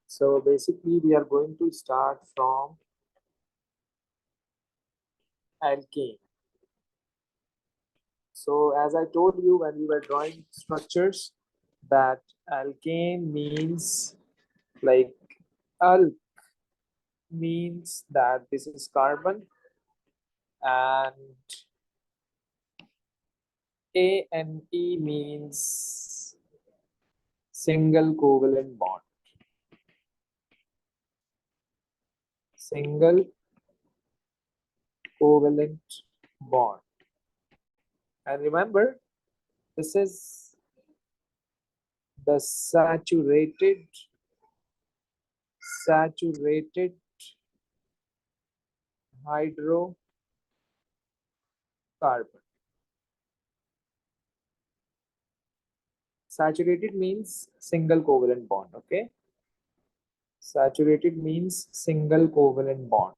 So basically we are going to start from alkane. So as I told you when we were drawing structures, that alkane means like alk means that this is carbon, and ANE means single covalent bond. Single covalent bond. And remember, this is the saturated hydrocarbon. Saturated means single covalent bond, okay? Saturated means single covalent bond.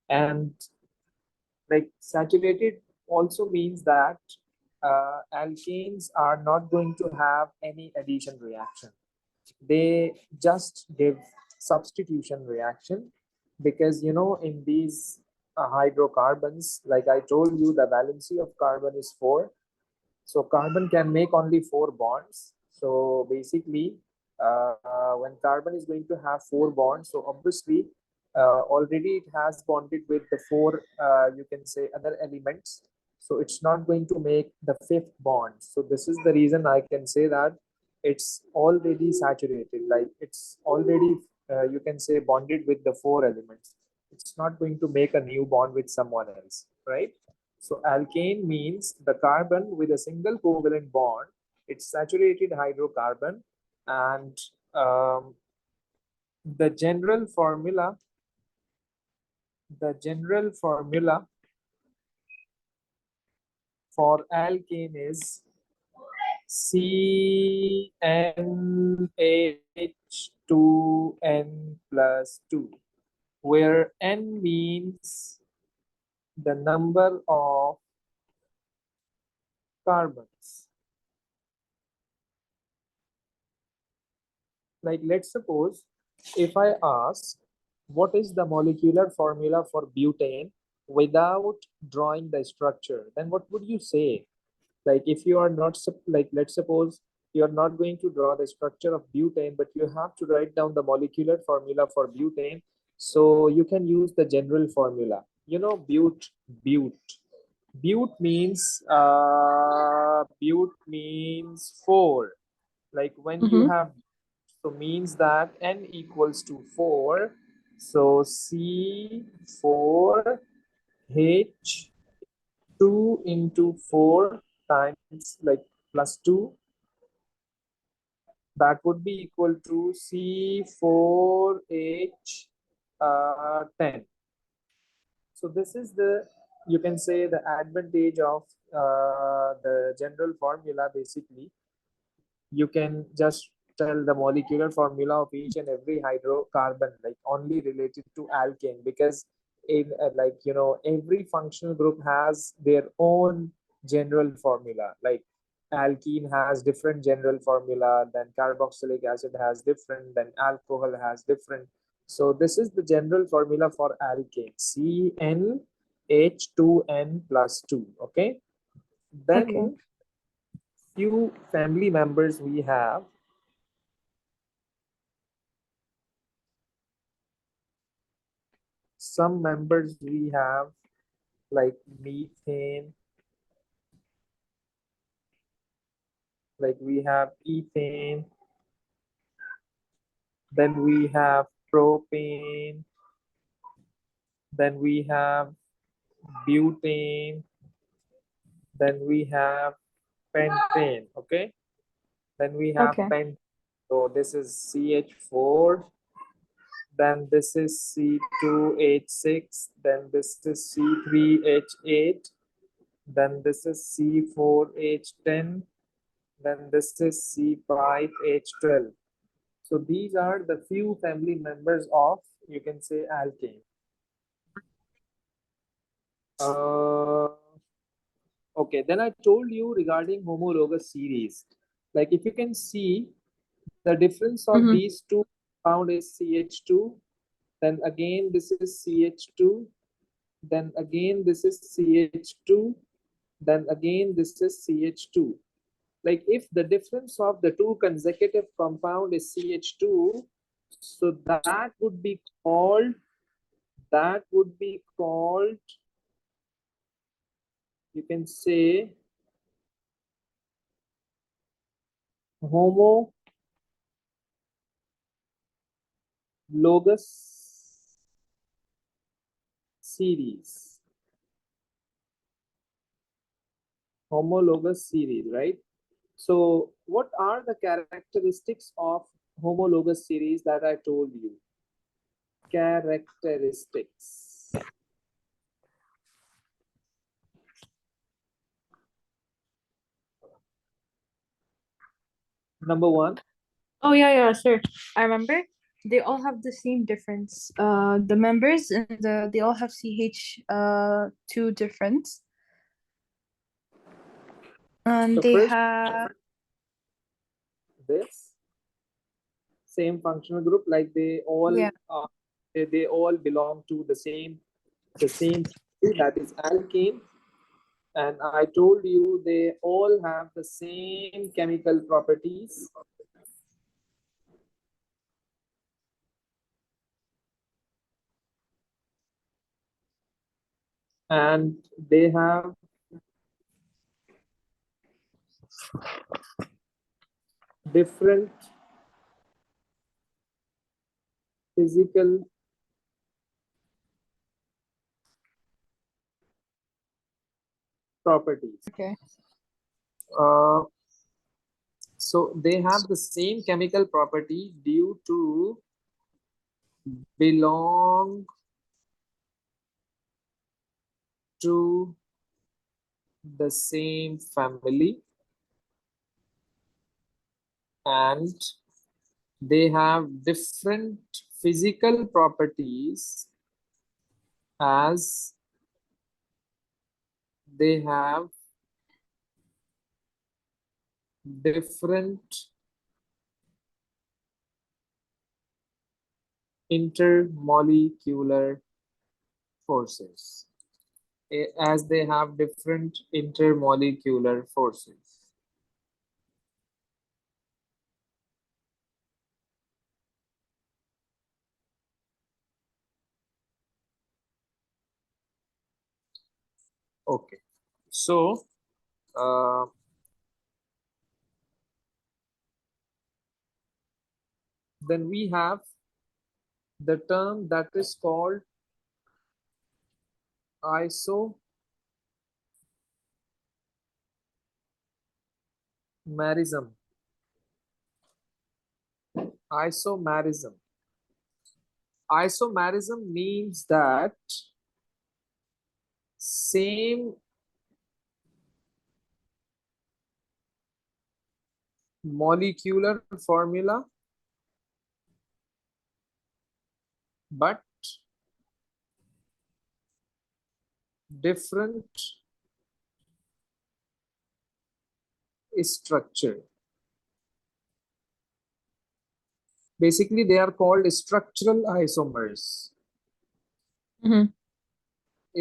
And like saturated also means that alkanes are not going to have any addition reaction. They just give substitution reaction, because in these hydrocarbons, like I told you, the valency of carbon is 4. So carbon can make only 4 bonds. So basically, when carbon is going to have 4 bonds, so obviously already it has bonded with the 4, you can say, other elements. So it's not going to make the 5th bond. So this is the reason I can say that it's already saturated. Like it's already, you can say, bonded with the 4 elements. It's not going to make a new bond with someone else, right? So alkane means the carbon with a single covalent bond. It's saturated hydrocarbon, and um, the general formula, the general formula for alkane is CnH2n plus 2, where N means the number of carbons. Like let's suppose if I ask what is the molecular formula for butane without drawing the structure, then what would you say? Like if you are not, like let's suppose you are not going to draw the structure of butane, but you have to write down the molecular formula for butane. So you can use the general formula. Bute means 4. Like when you Mm-hmm. have, so means that N equals to 4. So C4H2 into 4 times like plus 2, that would be equal to C4H10. So this is the, you can say, the advantage of the general formula. Basically you can just tell the molecular formula of each and every hydrocarbon, like only related to alkane, because in every functional group has their own general formula. Like alkene has different general formula, then carboxylic acid has different, then alcohol has different. So this is the general formula for alkane, CnH2n plus 2. Okay, Okay. then few family members we have. Some members we have like methane, like we have ethane, then we have propane, then we have butane, then we have pentane. Okay, then we have Okay. pentane. So this is CH4, then this is C2H6, then this is C3H8, then this is C4H10, then this is C5H12. So these are the few family members of, you can say, alkane. Uh, okay, then I told you regarding homologous series. Like if you can see the difference of these two compound is CH2, then again this is CH2, then again this is CH2, then again this is CH2. Like if the difference of the two consecutive compound is CH2, so that would be called, you can say, homologous series. Homologous series, right? So what are the characteristics of homologous series that I told you? Characteristics. Number one. Oh yeah, sir. I remember. They all have the same difference. The members and they all have CH two difference. And So they first, have this same functional group, like they all they all belong to the same that is alkane, and I told you they all have the same chemical properties. And they have different physical properties. okay. So they have the same chemical property due to belong to the same family, and they have different physical properties as they have different intermolecular forces. As they have different intermolecular forces. Okay, so then we have the term that is called isomerism. Isomerism. Isomerism means that same molecular formula, but different structure. Basically, they are called structural isomers.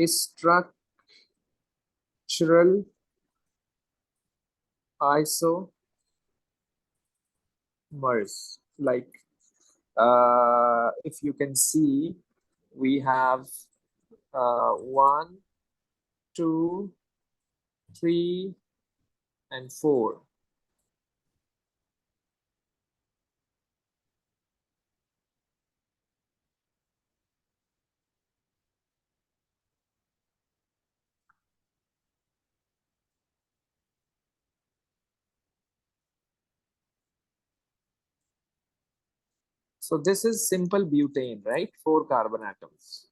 Structural isomers. Like if you can see, we have 1, 2, 3, and 4. So this is simple butane, right? 4 carbon atoms.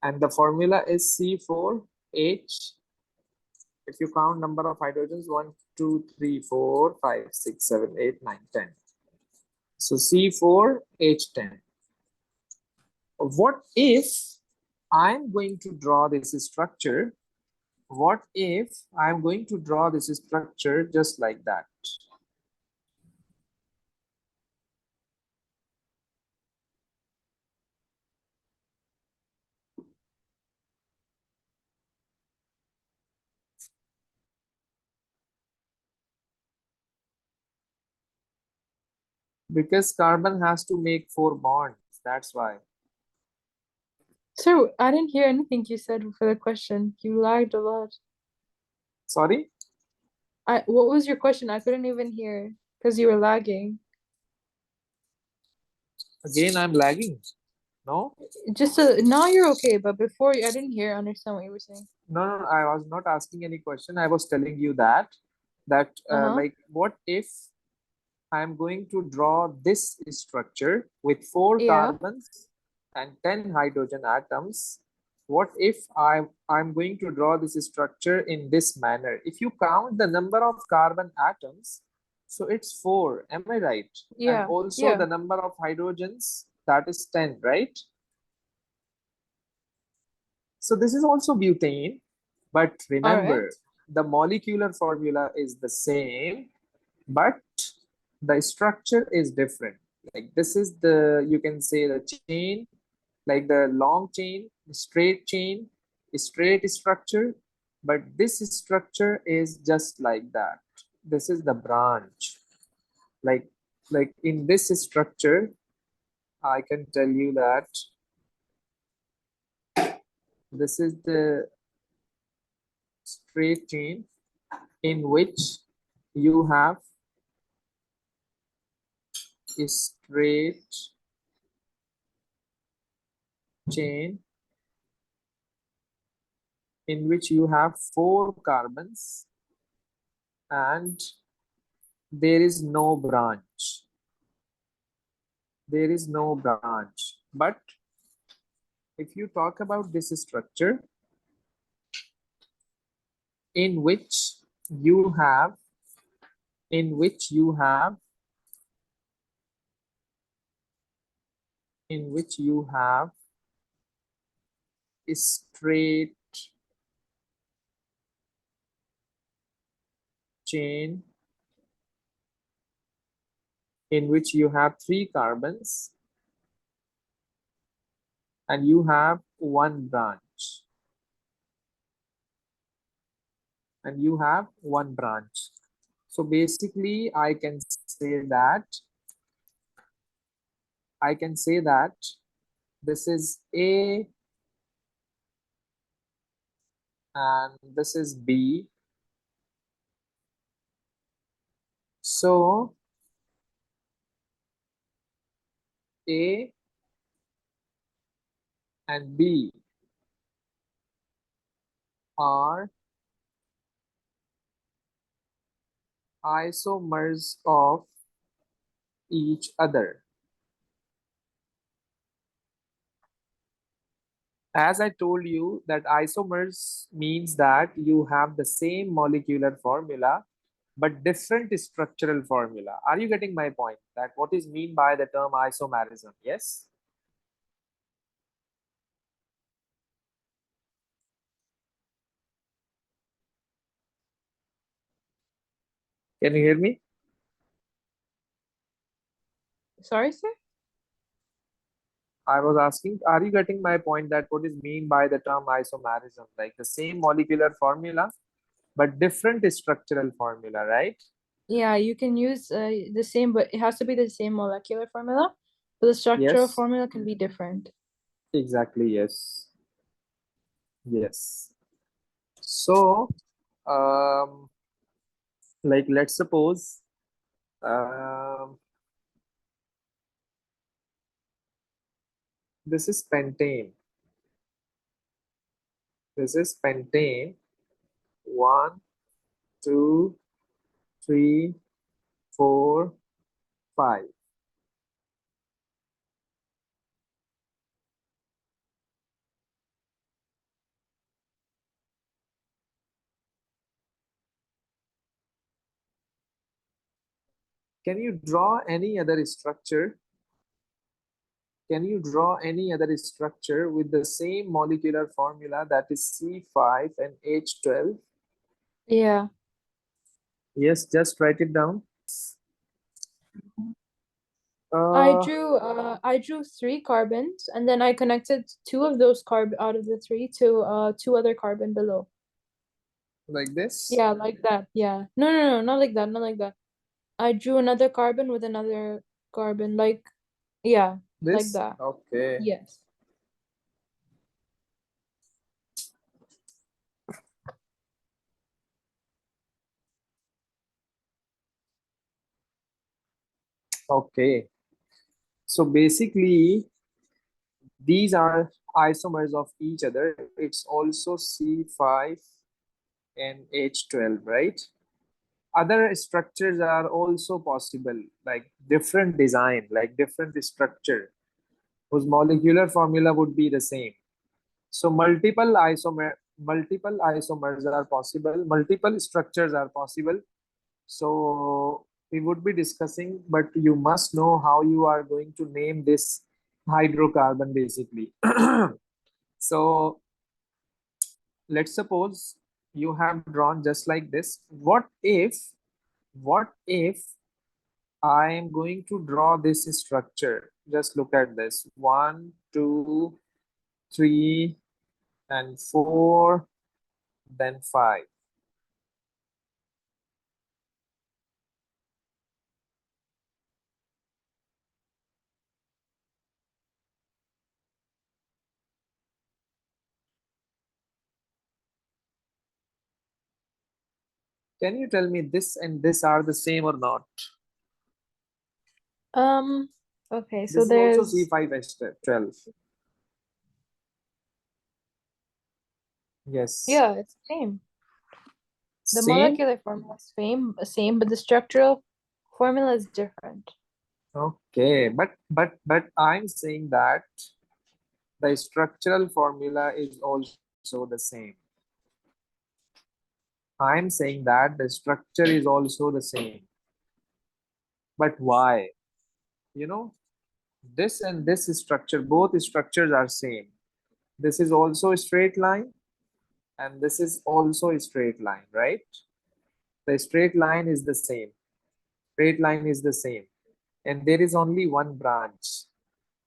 And the formula is C4H. If you count number of hydrogens, 1, 2, 3, 4, 5, 6, 7, 8, 9, 10. So C4H10. What if I'm going to draw this structure? What if I'm going to draw this structure just like that? Because carbon has to make 4 bonds. That's why. So I didn't hear anything you said for the question. You lagged a lot. Sorry? What was your question? I couldn't even hear because you were lagging. Again, I'm lagging. No? Now you're okay, but before I didn't understand what you were saying. No, I was not asking any question. I was telling you that Uh-huh. like, what if I'm going to draw this structure with 4 Yeah. carbons and 10 hydrogen atoms? What if I'm going to draw this structure in this manner? If you count the number of carbon atoms, so it's 4. Am I right? And Yeah. also Yeah. the number of hydrogens, that is 10, right? So this is also butane, but All right. remember, the molecular formula is the same, but the structure is different. Like this is the, you can say, the chain, like the long chain, straight structure, but this structure is just like that. This is the branch. Like in this structure, I can tell you that this is the straight chain in which you have a straight chain in which you have 4 carbons and there is no branch. There is no branch. But if you talk about this structure in which you have in which you have in which you have a straight chain in which you have 3 carbons and you have 1 branch and you have 1 branch. So basically I can say that this is A and this is B. So A and B are isomers of each other. As I told you that isomers means that you have the same molecular formula but different structural formula. Are you getting my point? That what is mean by the term isomerism? Yes? Can you hear me? Sorry, sir? I was asking, are you getting my point that what is mean by the term isomerism? Like the same molecular formula, but different structural formula, right? Yeah, you can use the same, but it has to be the same molecular formula, but the structural Yes, formula can be different. exactly. Yes. Yes. So, um, like let's suppose this is pentane. This is pentane. 1, 2, 3, 4, 5. Can you draw any other structure? Can you draw any other structure with the same molecular formula, that is C5 and H12? Yeah. Yes, just write it down. I Uh, drew I drew 3 carbons and then I connected 2 of those out of the 3 to 2 other carbon below. like this. Yeah, like that. Yeah. No, not like that, not like that. I drew another carbon with another. carbon, like, yeah, like This? that. Okay. Yes. Okay. So basically, these are isomers of each other. It's also C5 and H12, right? Other structures are also possible, like different design, like different structure, whose molecular formula would be the same. So multiple isomers are possible, multiple structures are possible. So we would be discussing, but you must know how you are going to name this hydrocarbon basically. So let's suppose you have drawn just like this. What if I am going to draw this structure? Just look at this. 1, 2, 3, and 4, then 5. Can you tell me this and this are the same or not? Um, okay, so This is also there's, C5H12. Yes. yeah, it's same. The Same? molecular formula is same, but the structural formula is different. Okay, but I'm saying that the structural formula is also the same. I'm saying that the structure is also the same. But why? You know, this and this structure, both structures are same. This is also a straight line and this is also a straight line, right? The straight line is the same. Straight line is the same. And there is only one branch.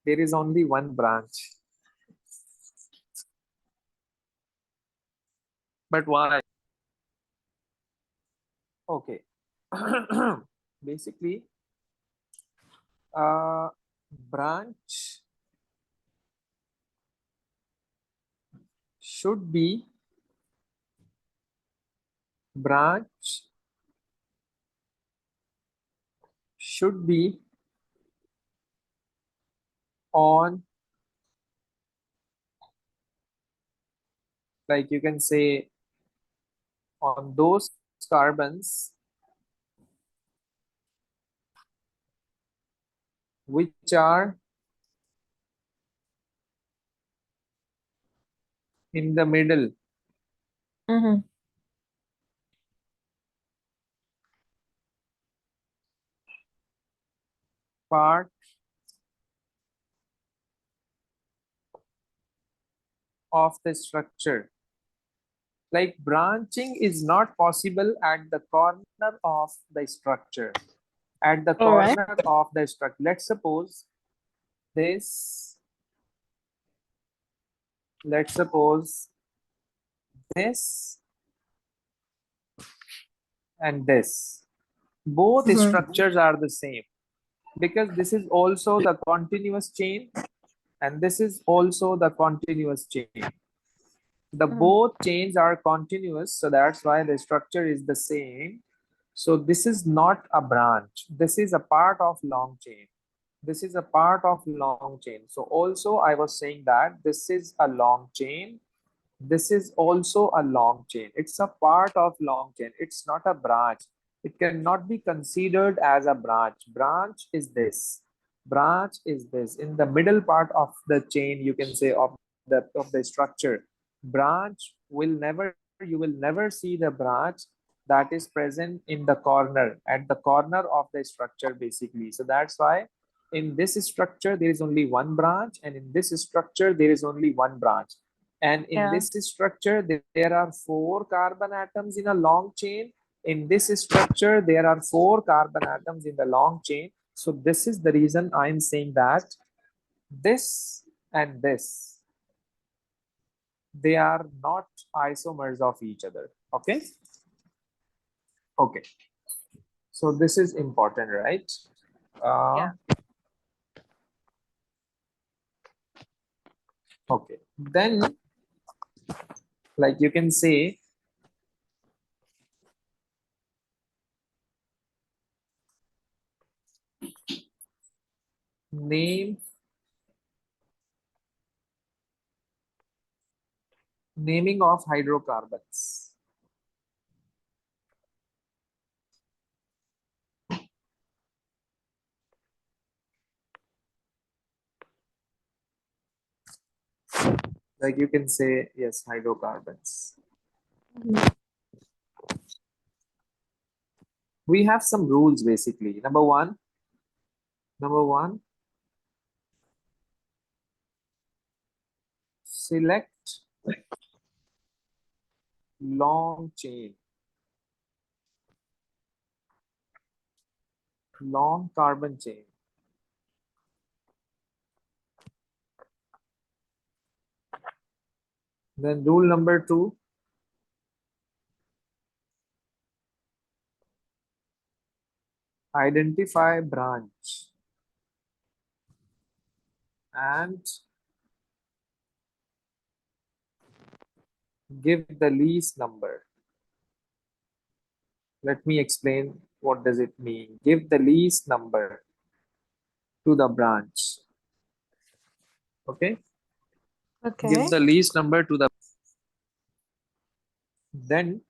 There is only one branch. But why? Okay. Basically, uh, branch should be branch should be on, like you can say, on those carbons which are in the middle Mm-hmm. part of the structure. Like branching is not possible at the corner of the structure. At the All right. corner of the structure. Let's suppose this, let's suppose this and this. Both Mm-hmm. structures are the same because this is also the continuous chain and this is also the continuous chain. The Mm-hmm. both chains are continuous, so that's why the structure is the same. So this is not a branch. This is a part of long chain. This is a part of long chain. So also I was saying that this is a long chain. This is also a long chain. It's a part of long chain. It's not a branch. It cannot be considered as a branch. Branch is this. Branch is this. In the middle part of the chain, you can say of the structure. Branch will never, you will never see the branch that is present in the corner, at the corner of the structure basically. So that's why in this structure there is only one branch and in this structure there is only one branch. And in Yeah. this structure, there are 4 carbon atoms in a long chain. In this structure, there are 4 carbon atoms in the long chain. So this is the reason I'm saying that this and this, they are not isomers of each other. Okay. Okay. So this is important, right? Uh, Yeah. Okay. Then, like you can say, naming of hydrocarbons. Like you can say, yes, hydrocarbons. We have some rules basically. Number one, select long chain, long carbon chain. Then rule number two, identify branch and give the least number. Let me explain what does it mean. Give the least number to the branch. Okay. Okay. Give the least number to the. Then,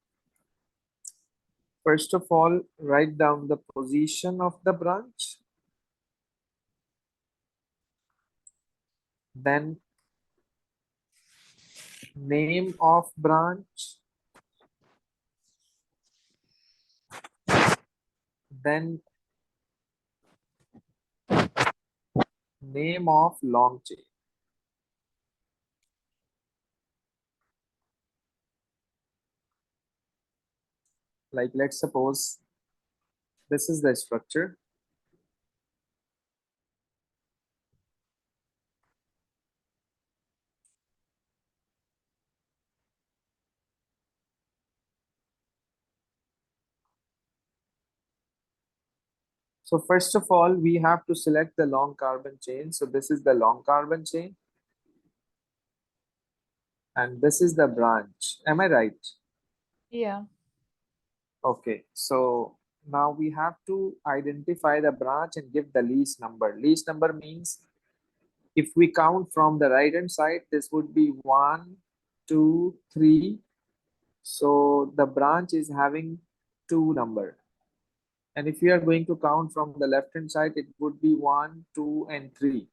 first of all, write down the position of the branch. Then, name of branch. Then, name of long chain. Like, let's suppose this is the structure. So first of all, we have to select the long carbon chain. So this is the long carbon chain. And this is the branch. Am I right? Yeah. Okay. So now we have to identify the branch and give the least number. Least number means if we count from the right hand side, this would be 1, 2, 3. So the branch is having 2 number. And if you are going to count from the left hand side, it would be 1, 2, and 3.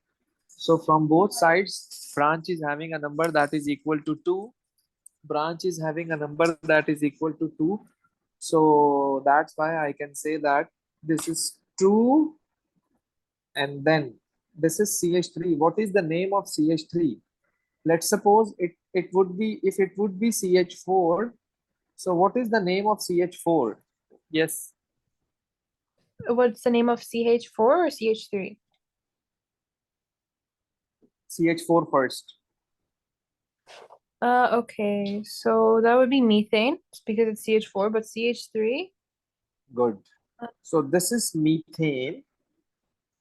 So from both sides, branch is having a number that is equal to 2. Branch is having a number that is equal to 2. So that's why I can say that this is 2 and then this is CH3. What is the name of CH3? Let's suppose it would be, if it would be CH4. So what is the name of CH4? Yes, What's the name of CH4 or CH3? CH4 first. Okay, so that would be methane because it's CH4, but CH3. Good. So this is methane.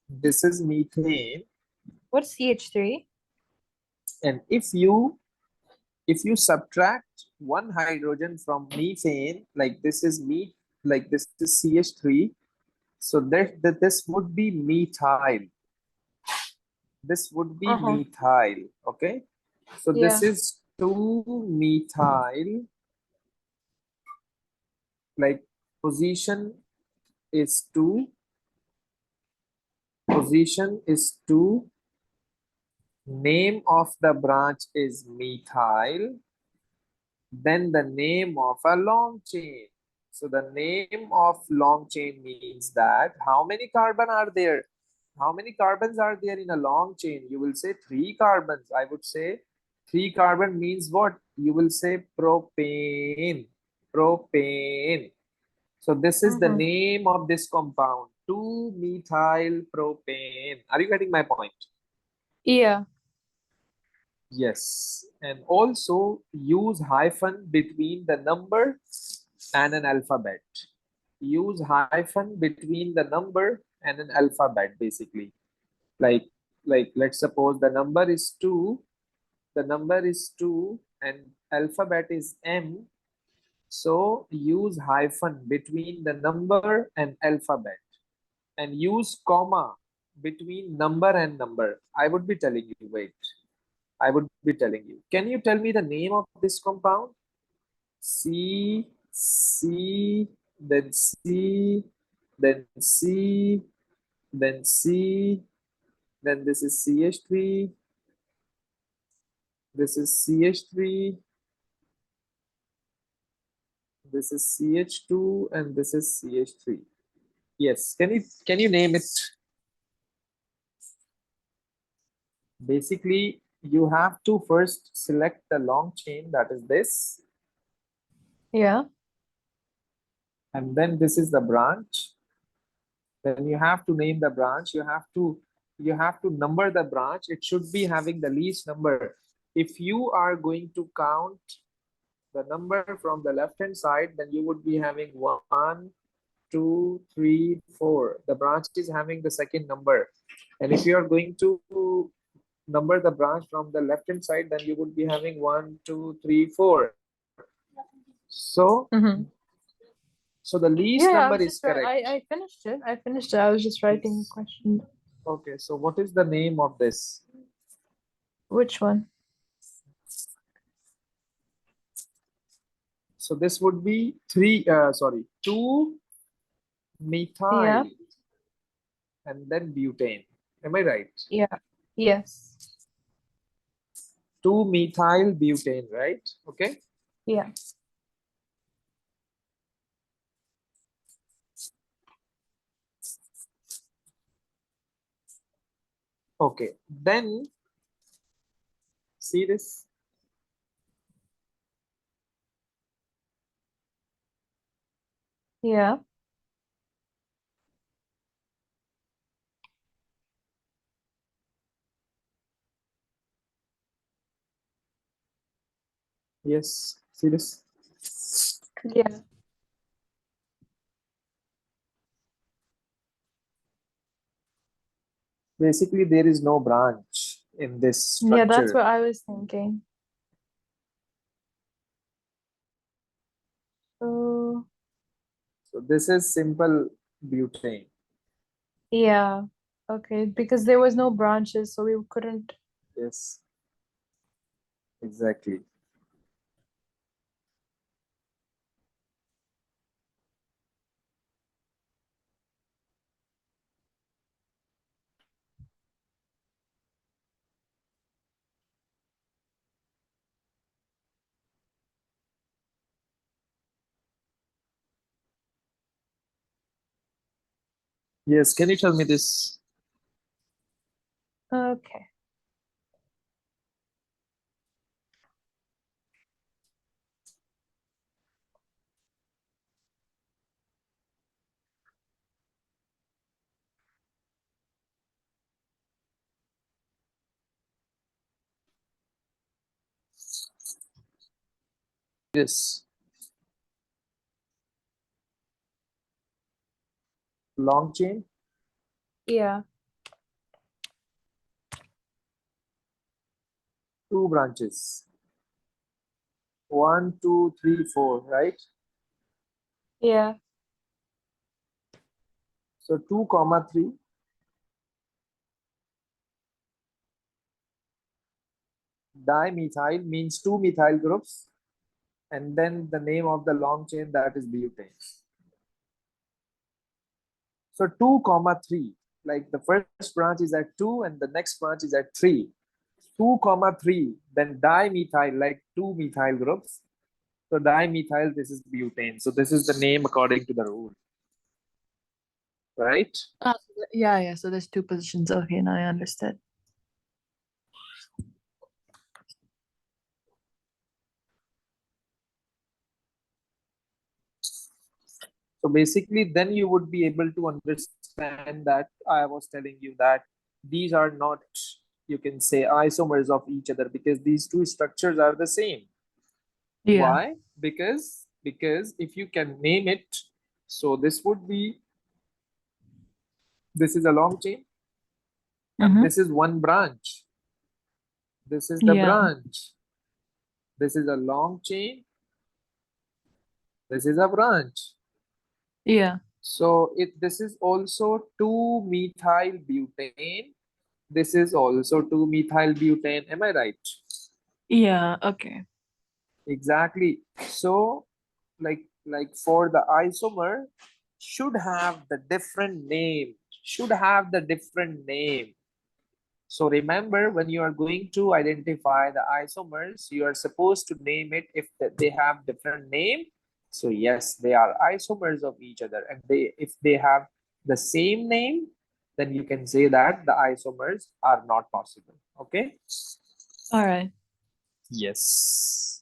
This is methane. What's CH3? And if you subtract one hydrogen from methane, like this is like this is CH3, so that this would be methyl. This would be methyl. Okay. So this Yeah. is 2-methyl, like position is 2, position is 2, name of the branch is methyl, then the name of a long chain. So the name of long chain means that how many carbon are there? How many carbons are there in a long chain? You will say 3 carbons. I would say 3 carbon means what? You will say propane. Propane. So this is the name of this compound, 2-methyl propane. Are you getting my point? Yeah. Yes. And also use hyphen between the number and an alphabet. Use hyphen between the number and an alphabet basically. Like let's suppose the number is 2 the number is 2 and alphabet is M. So use hyphen between the number and alphabet and use comma between number and number. I would be telling you, wait, I would be telling you. Can you tell me the name of this compound? C, C, then C, then C, then C, then this is CH3, this is CH3, this is CH2, and this is CH3. Yes, can you name it? Basically, you have to first select the long chain, that is this, Yeah. and then this is the branch. Then you have to name the branch. You have to number the branch. It should be having the least number. If you are going to count the number from the left hand side, then you would be having 1, 2, 3, 4. The branch is having the second number. And if you are going to number the branch from the left hand side, then you would be having 1, 2, 3, 4. So, Mm-hmm. so the least Yeah, I number was is just I correct. finished it. I finished it. I was just writing the question. Okay, so what is the name of this? Which one? So this would be 2 methyl Yeah. and then butane. Am I right? Yeah. Yes. 2 methyl butane, right? Okay. Yeah. Okay. Then see this. Yeah. Yes. See this. Yeah. Basically, there is no branch in this Yeah, that's structure. what I was thinking. So So this is simple butane. yeah. Okay, because there was no branches, so we couldn't. Yes, exactly. Yes, can you tell me this? Okay. This long chain, Yeah. 2 branches. 1, 2, 3, 4, right? Yeah. So 2 comma 3. Dimethyl means 2 methyl groups, and then the name of the long chain, that is butane. So 2 comma 3, like the first branch is at 2 and the next branch is at 3. 2 comma 3, then dimethyl, like 2 methyl groups. So dimethyl, this is butane. So this is the name according to the rule, right? Yeah, yeah. So there's two positions. Okay, now I understood. So basically, then you would be able to understand that I was telling you that these are not, you can say, isomers of each other, because these two structures are the same. Yeah. Why? Because if you can name it, so this would be, this is a long chain and Mm-hmm. this is one branch. This is the Yeah. branch. This is a long chain. This is a branch. Yeah. So this is also 2-methyl butane. This is also 2-methyl butane. Am I right? Yeah. Okay. Exactly. So like for the isomer should have the different name. Should have the different name. So remember, when you are going to identify the isomers, you are supposed to name it if they have different name. So yes, they are isomers of each other. And if they have the same name, then you can say that the isomers are not possible. Okay? All right. Yes.